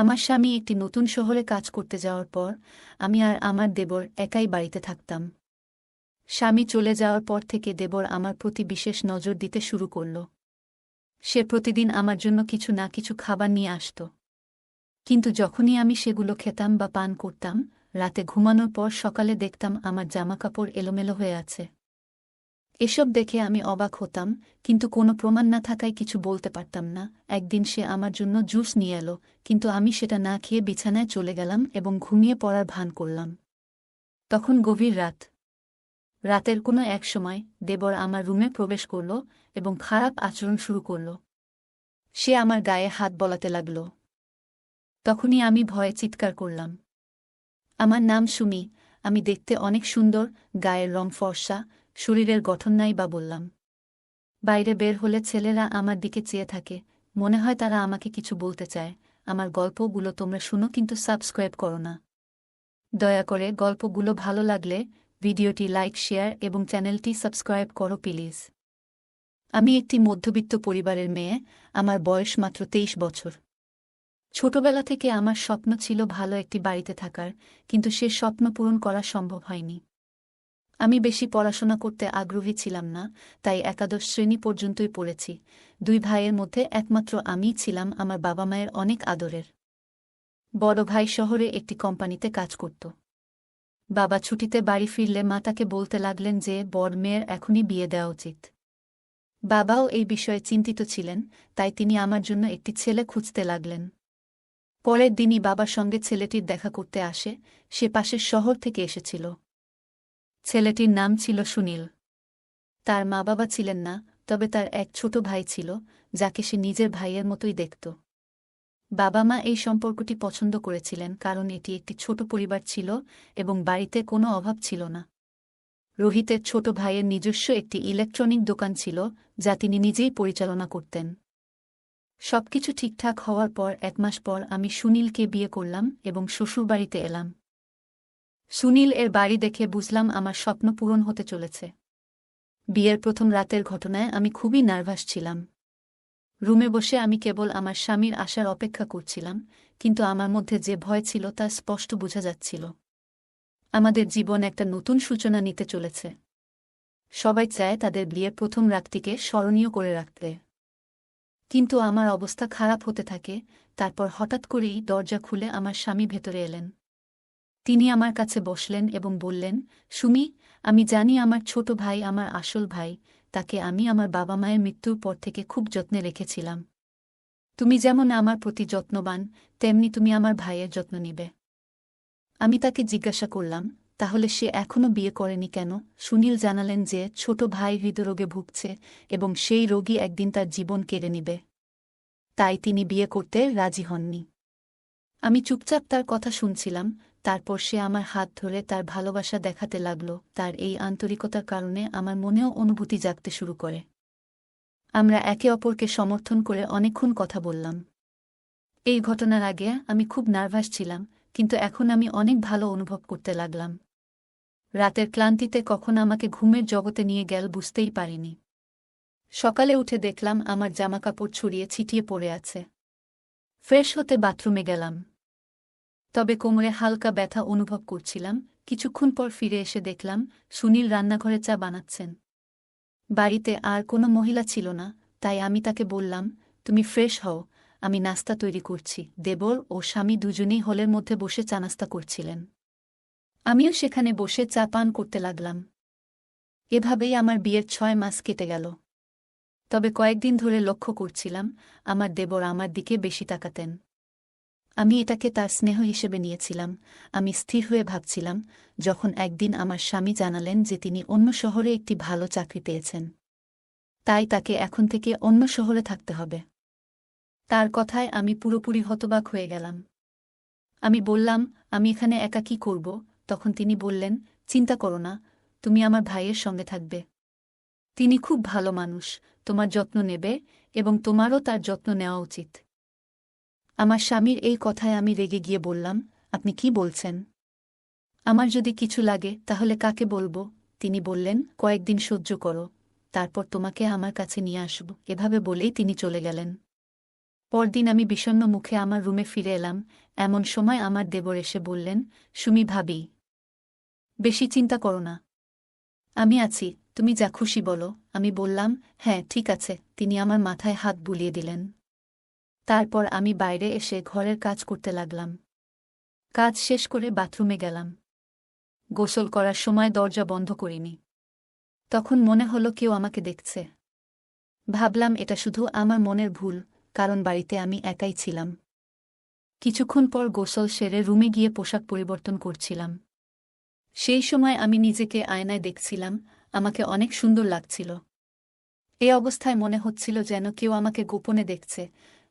আমার স্বামী একটি নতুন শহরে কাজ করতে যাওয়ার পর আমি আর আমার দেবর একাই বাড়িতে থাকতাম। স্বামী চলে যাওয়ার পর থেকে দেবর আমার প্রতি বিশেষ নজর দিতে শুরু করল। সে প্রতিদিন আমার জন্য কিছু না কিছু খাবার নিয়ে আসত। কিন্তু যখনই আমি সেগুলো খেতাম বা পান করতাম, রাতে ঘুমানোর পর সকালে দেখতাম আমার জামাকাপড় এলোমেলো হয়ে আছে। এসব দেখে আমি অবাক হতাম, কিন্তু কোনো প্রমাণ না থাকায় কিছু বলতে পারতাম না। একদিন সে আমার জন্য জুস নিয়ে এলো, কিন্তু আমি সেটা না খেয়ে বিছানায় চলে গেলাম এবং ঘুমিয়ে পড়ার ভান করলাম। তখন গভীর রাত। রাতের কোনো এক সময় দেবর আমার রুমে প্রবেশ করল এবং খারাপ আচরণ শুরু করল। সে আমার গায়ে হাত বলাতে লাগল। তখনই আমি ভয়ে চিৎকার করলাম। আমার নাম সুমি, আমি দেখতে অনেক সুন্দর, গায়ের রং ফর্সা, শরীরের গঠন নাই বা বললাম। বাইরে বের হলে ছেলেরা আমার দিকে চেয়ে থাকে, মনে হয় তারা আমাকে কিছু বলতে চায়। আমার গল্পগুলো তোমরা শুনো, কিন্তু সাবস্ক্রাইব করো না। দয়া করে গল্পগুলো ভালো লাগলে ভিডিওটি লাইক, শেয়ার এবং চ্যানেলটি সাবস্ক্রাইব করো প্লিজ। আমি একটি মধ্যবিত্ত পরিবারের মেয়ে, আমার বয়স মাত্র 23 বছর। ছোটবেলা থেকে আমার স্বপ্ন ছিল ভালো একটি বাড়িতে থাকার, কিন্তু সে স্বপ্ন পূরণ করা সম্ভব হয়নি। আমি বেশি পড়াশোনা করতে আগ্রহী ছিলাম না, তাই একাদশ শ্রেণী পর্যন্তই পড়েছি। 2 ভাইয়ের মধ্যে একমাত্র আমিই ছিলাম আমার বাবা মায়ের অনেক আদরের। বড় ভাই শহরে একটি কোম্পানিতে কাজ করত। বাবা ছুটিতে বাড়ি ফিরলে মা তাকে বলতে লাগলেন যে বড় মেয়ের এখনই বিয়ে দেওয়া উচিত। বাবাও এই বিষয়ে চিন্তিত ছিলেন, তাই তিনি আমার জন্য একটি ছেলে খুঁজতে লাগলেন। পরের দিনই বাবার সঙ্গে ছেলেটির দেখা করতে আসে। সে পাশের শহর থেকে এসেছিল। ছেলেটির নাম ছিল সুনীল। তার মা বাবা ছিলেন না, তবে তার এক ছোট ভাই ছিল, যাকে সে নিজের ভাইয়ের মতোই দেখত। বাবা মা এই সম্পর্কটি পছন্দ করেছিলেন কারণ এটি একটি ছোট পরিবার ছিল এবং বাড়িতে কোনো অভাব ছিল না। রোহিতের ছোট ভাইয়ের নিজস্ব একটি ইলেকট্রনিক দোকান ছিল, যা তিনি নিজেই পরিচালনা করতেন। সবকিছু ঠিকঠাক হওয়ার পর 1 মাস পর আমি সুনীলকে বিয়ে করলাম এবং শ্বশুরবাড়িতে এলাম। সুনীল এর বাড়ি দেখে বুঝলাম আমার স্বপ্ন পূরণ হতে চলেছে। বিয়ের প্রথম রাতের ঘটনায় আমি খুবই নার্ভাস ছিলাম। রুমে বসে আমি কেবল আমার স্বামীর আসার অপেক্ষা করছিলাম, কিন্তু আমার মধ্যে যে ভয় ছিল তা স্পষ্ট বোঝা যাচ্ছিল। আমাদের জীবন একটা নতুন সূচনা নিতে চলেছে। সবাই চায় তাদের বিয়ের প্রথম রাতটিকে স্মরণীয় করে রাখতে। কিন্তু আমার অবস্থা খারাপ হতে থাকে। তারপর হঠাৎ করেই দরজা খুলে আমার স্বামী ভেতরে এলেন। তিনি আমার কাছে বসলেন এবং বললেন, সুমি, আমি জানি আমার ছোট ভাই আমার আসল ভাই, তাকে আমি আমার বাবা মায়ের মৃত্যুর পর থেকে খুব যত্নে রেখেছিলাম। তুমি যেমন আমার প্রতি যত্নবান, তেমনি তুমি আমার ভাইয়ের যত্ন নিবে। আমি তাকে জিজ্ঞাসা করলাম, তাহলে সে এখনও বিয়ে করেনি কেন? সুনীল জানালেন যে ছোট ভাই হৃদরোগে ভুগছে এবং সেই রোগী একদিন তার জীবন কেড়ে নিবে। তাই তিনি বিয়ে করতে রাজি হননি। আমি চুপচাপ তার কথা শুনছিলাম। তারপর সে আমার হাত ধরে তার ভালোবাসা দেখাতে লাগল। তার এই আন্তরিকতার কারণে আমার মনেও অনুভূতি জাগতে শুরু করে। আমরা একে অপরকে সমর্থন করে অনেকক্ষণ কথা বললাম। এই ঘটনার আগে আমি খুব নার্ভাস ছিলাম, কিন্তু এখন আমি অনেক ভালো অনুভব করতে লাগলাম। রাতের ক্লান্তিতে কখন আমাকে ঘুমের জগতে নিয়ে গেল বুঝতেই পারিনি। সকালে উঠে দেখলাম আমার জামাকাপড় ছড়িয়ে ছিটিয়ে পড়ে আছে। ফ্রেশ হতে বাথরুমে গেলাম। তবে কোমরে হালকা ব্যথা অনুভব করছিলাম। কিছুক্ষণ পর ফিরে এসে দেখলাম সুনীল রান্নাঘরে চা বানাচ্ছেন। বাড়িতে আর কোনো মহিলা ছিল না, তাই আমি তাকে বললাম, তুমি ফ্রেশ হও, আমি নাস্তা তৈরি করছি। দেবর ও স্বামী দুজনেই হলের মধ্যে বসে চা নাস্তা করছিলেন। আমিও সেখানে বসে চা পান করতে লাগলাম। এভাবেই আমার বিয়ের 6 মাস কেটে গেল। তবে কয়েকদিন ধরে লক্ষ্য করছিলাম আমার দেবর আমার দিকে বেশি তাকাতেন। আমি এটাকে তার স্নেহ হিসেবে নিয়েছিলাম। আমি স্থির হয়ে ভাবছিলাম, যখন একদিন আমার স্বামী জানালেন যে তিনি অন্য শহরে একটি ভালো চাকরি পেয়েছেন, তাই তাকে এখন থেকে অন্য শহরে থাকতে হবে। তার কথায় আমি পুরোপুরি হতবাক হয়ে গেলাম। আমি বললাম, আমি এখানে একা কি করব? তখন তিনি বললেন, চিন্তা করো না, তুমি আমার ভাইয়ের সঙ্গে থাকবে। তিনি খুব ভালো মানুষ, তোমার যত্ন নেবে এবং তোমারও তার যত্ন নেওয়া উচিত। আমার স্বামীর এই কথায় আমি রেগে গিয়ে বললাম, আপনি কি বলছেন? আমার যদি কিছু লাগে তাহলে কাকে বলবো? তিনি বললেন, কয়েকদিন সহ্য করো, তারপর তোমাকে আমার কাছে নিয়ে আসব। এভাবে বলেই তিনি চলে গেলেন। পরদিন আমি বিষণ্ণ মুখে আমার রুমে ফিরে এলাম। এমন সময় আমার দেবর এসে বললেন, সুমি ভাবি, বেশি চিন্তা করো না, আমি আছি, তুমি যা খুশি বলো। আমি বললাম, হ্যাঁ ঠিক আছে। তিনি আমার মাথায় হাত বুলিয়ে দিলেন। তারপর আমি বাইরে এসে ঘরের কাজ করতে লাগলাম। কাজ শেষ করে বাথরুমে গেলাম। গোসল করার সময় দরজা বন্ধ করিনি। তখন মনে হলো কেউ আমাকে দেখছে। ভাবলাম এটা শুধু আমার মনের ভুল, কারণ বাড়িতে আমি একাই ছিলাম। কিছুক্ষণ পর গোসল সেরে রুমে গিয়ে পোশাক পরিবর্তন করছিলাম। সেই সময় আমি নিজেকে আয়নায় দেখছিলাম, আমাকে অনেক সুন্দর লাগছিল। এই অবস্থায় মনে হচ্ছিল যেন কেউ আমাকে গোপনে দেখছে,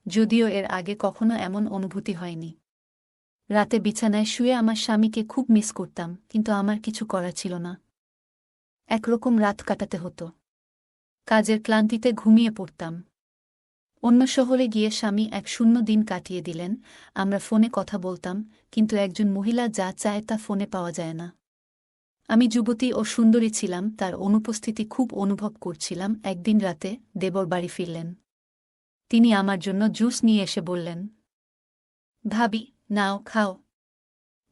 যদিও এর আগে কখনো এমন অনুভূতি হয়নি। রাতে বিছানায় শুয়ে আমার স্বামীকে খুব মিস করতাম, কিন্তু আমার কিছু করার ছিল না। একরকম রাত কাটাতে হতো। কাজের ক্লান্তিতে ঘুমিয়ে পড়তাম। অন্য শহরে গিয়ে স্বামী এক শূন্য দিন কাটিয়ে দিলেন। আমরা ফোনে কথা বলতাম, কিন্তু একজন মহিলা যা চায় তা ফোনে পাওয়া যায় না। আমি যুবতী ও সুন্দরী ছিলাম, তার অনুপস্থিতি খুব অনুভব করছিলাম। একদিন রাতে দেবর বাড়ি ফিরলেন। তিনি আমার জন্য জুস নিয়ে এসে বললেন, ভাবি, নাও খাও।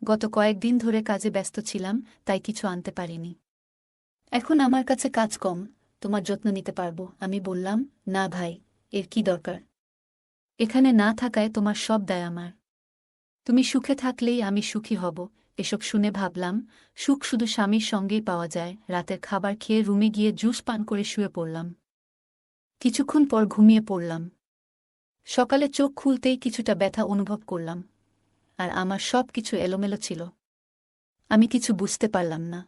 গত কয়েকদিন ধরে কাজে ব্যস্ত ছিলাম, তাই কিছু আনতে পারিনি। এখন আমার কাছে কাজ কম, তোমার যত্ন নিতে পারবো। আমি বললাম, না ভাই, এর কি দরকার? এখানে না থাকায় তোমার সব দায় আমার। তুমি সুখে থাকলেই আমি সুখী হব। এসব শুনে ভাবলাম, সুখ শুধু স্বামীর সঙ্গেই পাওয়া যায়। রাতের খাবার খেয়ে রুমে গিয়ে জুস পান করে শুয়ে পড়লাম। কিছুক্ষণ পর ঘুমিয়ে পড়লাম। সকালে চোখ খুলতেই কিছুটা ব্যথা অনুভব করলাম, আর আমার সব কিছু এলোমেলো ছিল। আমি কিছু বুঝতে পারলাম না।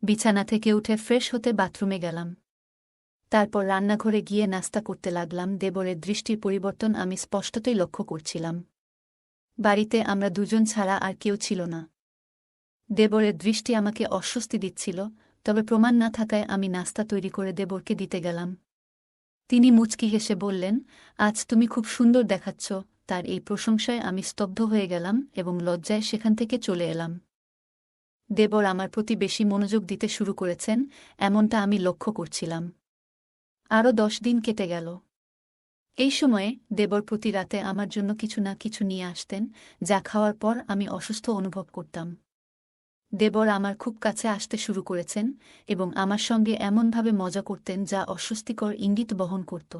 বিছানা থেকে উঠে ফ্রেশ হতে বাথরুমে গেলাম। তারপর রান্নাঘরে গিয়ে নাস্তা করতে লাগলাম। দেবরের দৃষ্টির পরিবর্তন আমি স্পষ্টতই লক্ষ্য করছিলাম। বাড়িতে আমরা দুজন ছাড়া আর কেউ ছিল না। দেবরের দৃষ্টি আমাকে অস্বস্তি দিচ্ছিল, তবে প্রমাণ না থাকায় আমি নাস্তা তৈরি করে দেবরকে দিতে গেলাম। তিনি মুচকি হেসে বললেন, আজ তুমি খুব সুন্দর দেখাচ্ছ। তার এই প্রশংসায় আমি স্তব্ধ হয়ে গেলাম এবং লজ্জায় সেখান থেকে চলে এলাম। দেবর আমার প্রতি বেশি মনোযোগ দিতে শুরু করেছেন, এমনটা আমি লক্ষ্য করছিলাম। আরও 10 দিন কেটে গেল। এই সময়ে দেবর প্রতি রাতে আমার জন্য কিছু না কিছু নিয়ে আসতেন, যা খাওয়ার পর আমি অসুস্থ অনুভব করতাম। দেবর আমার খুব কাছে আসতে শুরু করেছেন এবং আমার সঙ্গে এমনভাবে মজা করতেন যা অস্বস্তিকর ইঙ্গিত বহন করত।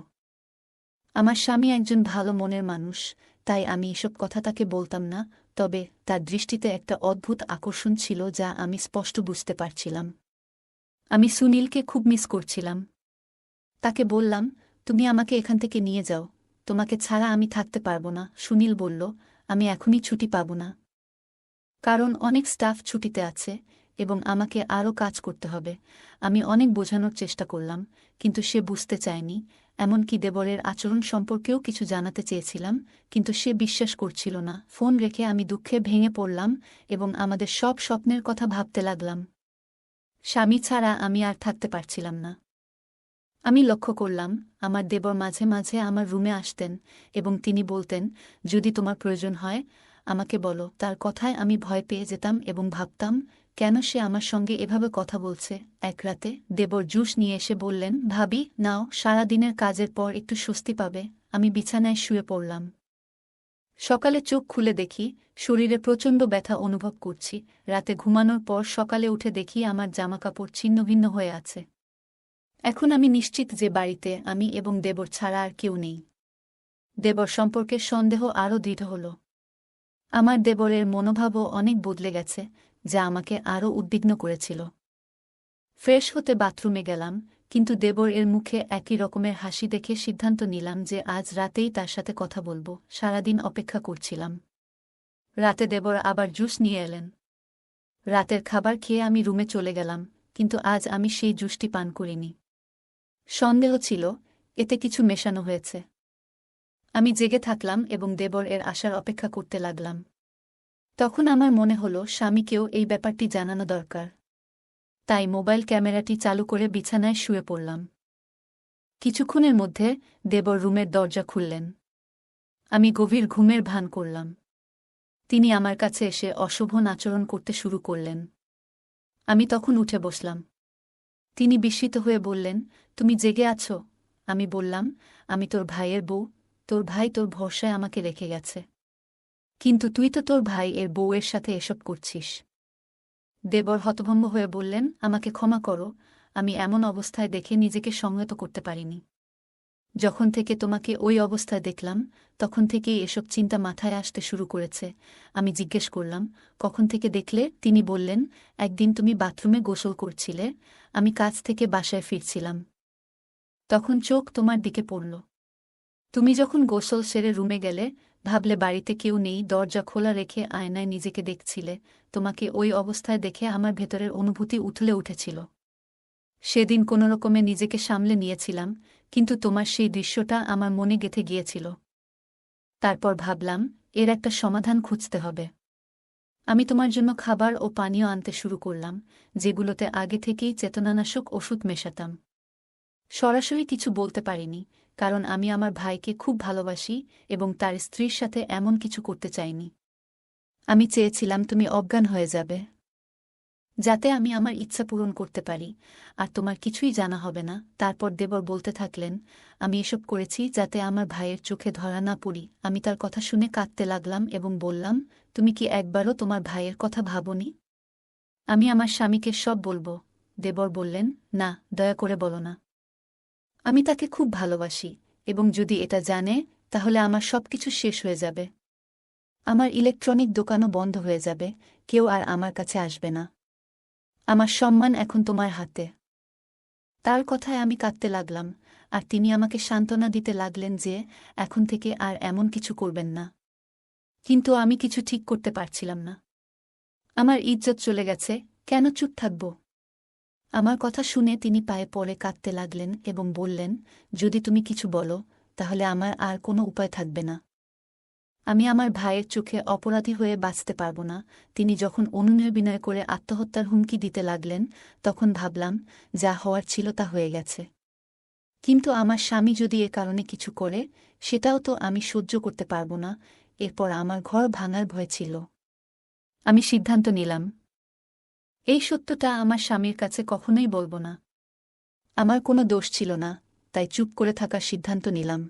আমার স্বামী একজন ভালো মনের মানুষ, তাই আমি এসব কথা তাকে বলতাম না, তবে তার দৃষ্টিতে একটা অদ্ভুত আকর্ষণ ছিল যা আমি স্পষ্ট বুঝতে পারছিলাম। আমি সুনীলকে খুব মিস করছিলাম। তাকে বললাম, তুমি আমাকে এখান থেকে নিয়ে যাও, তোমাকে ছাড়া আমি থাকতে পারব না। সুনীল বলল, আমি এখনই ছুটি পাব না, কারণ অনেক স্টাফ ছুটিতে আছে এবং আমাকে আরও কাজ করতে হবে। আমি অনেক বোঝানোর চেষ্টা করলাম, কিন্তু সে বুঝতে চায়নি। এমনকি দেবরের আচরণ সম্পর্কেও কিছু জানাতে চেয়েছিলাম, কিন্তু সে বিশ্বাস করছিল না। ফোন রেখে আমি দুঃখে ভেঙে পড়লাম এবং আমাদের সব স্বপ্নের কথা ভাবতে লাগলাম। স্বামী ছাড়া আমি আর থাকতে পারছিলাম না। আমি লক্ষ্য করলাম, আমার দেবর মাঝে মাঝে আমার রুমে আসতেন এবং তিনি বলতেন, যদি তোমার প্রয়োজন হয় আমাকে বলো। তার কথায় আমি ভয় পেয়ে যেতাম এবং ভাবতাম, কেন সে আমার সঙ্গে এভাবে কথা বলছে। এক রাতে দেবর জুস নিয়ে এসে বললেন, ভাবি, নাও, সারা দিনের কাজের পর একটু স্বস্তি পাবে। আমি বিছানায় শুয়ে পড়লাম। সকালে চোখ খুলে দেখি শরীরে প্রচণ্ড ব্যথা অনুভব করছি। রাতে ঘুমানোর পর সকালে উঠে দেখি আমার জামাকাপড় ছিন্নভিন্ন হয়ে আছে। এখন আমি নিশ্চিত যে বাড়িতে আমি এবং দেবর ছাড়া আর কেউ নেই। দেবর সম্পর্কে সন্দেহ আরও দৃঢ় হল। আমার দেবরের মনোভাবও অনেক বদলে গেছে, যা আমাকে আরও উদ্বিগ্ন করেছিল। ফ্রেশ হতে বাথরুমে গেলাম, কিন্তু দেবর এর মুখে একই রকমের হাসি দেখে সিদ্ধান্ত নিলাম যে আজ রাতেই তার সাথে কথা বলবো। সারাদিন অপেক্ষা করছিলাম। রাতে দেবর আবার জুস নিয়ে এলেন। রাতের খাবার খেয়ে আমি রুমে চলে গেলাম, কিন্তু আজ আমি সেই জুসটি পান করিনি। সন্দেহ ছিল, এতে কিছু মেশানো হয়েছে। আমি জেগে থাকলাম এবং দেবর এর আসার অপেক্ষা করতে লাগলাম। তখন আমার মনে হলো স্বামীকেও এই ব্যাপারটি জানানো দরকার। তাই মোবাইল ক্যামেরাটি চালু করে বিছানায় শুয়ে পড়লাম। কিছুক্ষণের মধ্যে দেবর রুমের দরজা খুললেন। আমি গভীর ঘুমের ভান করলাম। তিনি আমার কাছে এসে অশোভন আচরণ করতে শুরু করলেন। আমি তখন উঠে বসলাম। তিনি বিস্মিত হয়ে বললেন, তুমি জেগে আছো? আমি বললাম, আমি তোর ভাইয়ের বউ, তোর ভাই তোর ভরসায় আমাকে রেখে গেছে। কিন্তু তুই তো তোর ভাই এর বউয়ের সাথে এসব করছিস। দেবর হতভম্ব হয়ে বললেন, আমাকে ক্ষমা করো, আমি এমন অবস্থায় দেখে নিজেকে সংযত করতে পারিনি। যখন থেকে তোমাকে ওই অবস্থায় দেখলাম, তখন থেকেই এসব চিন্তা মাথায় আসতে শুরু করেছে। আমি জিজ্ঞেস করলাম, কখন থেকে দেখলে? তিনি বললেন, একদিন তুমি বাথরুমে গোসল করছিলে, আমি কাজ থেকে বাসায় ফিরছিলাম। তখন চোখ তোমার দিকে পড়ল। তুমি যখন গোসল সেরে রুমে গেলে, ভাবলে বাড়িতে কেউ নেই, দরজা খোলা রেখে আয়নায় নিজেকে দেখছিলে। তোমাকে ওই অবস্থায় দেখে আমার ভেতরের অনুভূতি উথলে উঠেছিল। সেদিন কোনোরকমে নিজেকে সামলে নিয়েছিলাম, কিন্তু তোমার সেই দৃশ্যটা আমার মনে গেঁথে গিয়েছিল। তারপর ভাবলাম, এর একটা সমাধান খুঁজতে হবে। আমি তোমার জন্য খাবার ও পানীয় আনতে শুরু করলাম, যেগুলোতে আগে থেকেই চেতনানাশক ওষুধ মেশাতাম। সরাসরি কিছু বলতে পারিনি, কারণ আমি আমার ভাইকে খুব ভালোবাসি এবং তার স্ত্রীর সাথে এমন কিছু করতে চাইনি। আমি চেয়েছিলাম তুমি অজ্ঞান হয়ে যাবে, যাতে আমি আমার ইচ্ছা পূরণ করতে পারি, আর তোমার কিছুই জানা হবে না। তারপর দেবর বলতে থাকলেন, আমি এসব করেছি যাতে আমার ভাইয়ের চোখে ধরা না পড়ি। আমি তার কথা শুনে কাঁদতে লাগলাম এবং বললাম, তুমি কি একবারও তোমার ভাইয়ের কথা ভাবনি? আমি আমার স্বামীকে সব বলবো। দেবর বললেন, না, দয়া করে বলো না। আমি তাকে খুব ভালোবাসি, এবং যদি এটা জানে, তাহলে আমার সবকিছু শেষ হয়ে যাবে। আমার ইলেকট্রনিক দোকানও বন্ধ হয়ে যাবে, কেউ আর আমার কাছে আসবে না। আমার সম্মান এখন তোমার হাতে। তার কথায় আমি কাঁদতে লাগলাম, আর তিনি আমাকে সান্ত্বনা দিতে লাগলেন যে এখন থেকে আর এমন কিছু করবেন না। কিন্তু আমি কিছু ঠিক করতে পারছিলাম না। আমার ইজ্জত চলে গেছে, কেন চুপ থাকব? আমার কথা শুনে তিনি পায়ে পড়ে কাঁদতে লাগলেন এবং বললেন, যদি তুমি কিছু বলো, তাহলে আমার আর কোনো উপায় থাকবে না। আমি আমার ভাইয়ের চোখে অপরাধী হয়ে বাঁচতে পারব না। তিনি যখন অনুনয় বিনয় করে আত্মহত্যার হুমকি দিতে লাগলেন, তখন ভাবলাম, যা হওয়ার ছিল তা হয়ে গেছে। কিন্তু আমার স্বামী যদি এ কারণে কিছু করে, সেটাও তো আমি সহ্য করতে পারব না। এরপর আমার ঘর ভাঙার ভয় ছিল। আমি সিদ্ধান্ত নিলাম, এই সত্যটা আমার স্বামীর কাছে কখনোই বলব না। আমার কোনো দোষ ছিল না, তাই চুপ করে থাকার সিদ্ধান্ত নিলাম।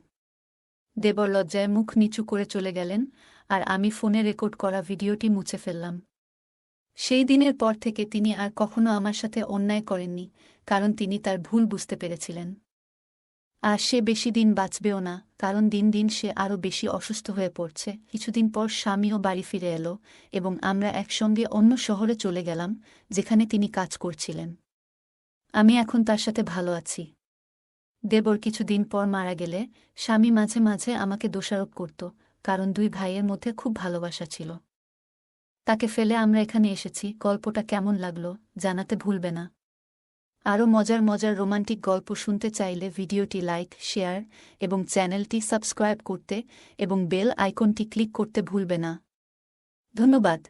দেবর লজ্জায় মুখ নিচু করে চলে গেলেন, আর আমি ফোনে রেকর্ড করা ভিডিওটি মুছে ফেললাম। সেই দিনের পর থেকে তিনি আর কখনো আমার সাথে অন্যায় করেননি, কারণ তিনি তার ভুল বুঝতে পেরেছিলেন। আর সে বেশি দিন বাঁচবেও না, কারণ দিন দিন সে আরও বেশি অসুস্থ হয়ে পড়ছে। কিছুদিন পর স্বামীও বাড়ি ফিরে এলো, এবং আমরা একসঙ্গে অন্য শহরে চলে গেলাম, যেখানে তিনি কাজ করছিলেন। আমি এখন তার সাথে ভালো আছি। দেবর কিছুদিন পর মারা গেলে স্বামী মাঝে মাঝে আমাকে দোষারোপ করত, কারণ দুই ভাইয়ের মধ্যে খুব ভালোবাসা ছিল। তাকে ফেলে আমরা এখানে এসেছি। গল্পটা কেমন লাগলো জানাতে ভুলবে না। আরও মজার মজার রোমান্টিক গল্প শুনতে চাইলে ভিডিওটি লাইক, শেয়ার এবং চ্যানেলটি সাবস্ক্রাইব করতে এবং বেল আইকনটি ক্লিক করতে ভুলবে না। ধন্যবাদ।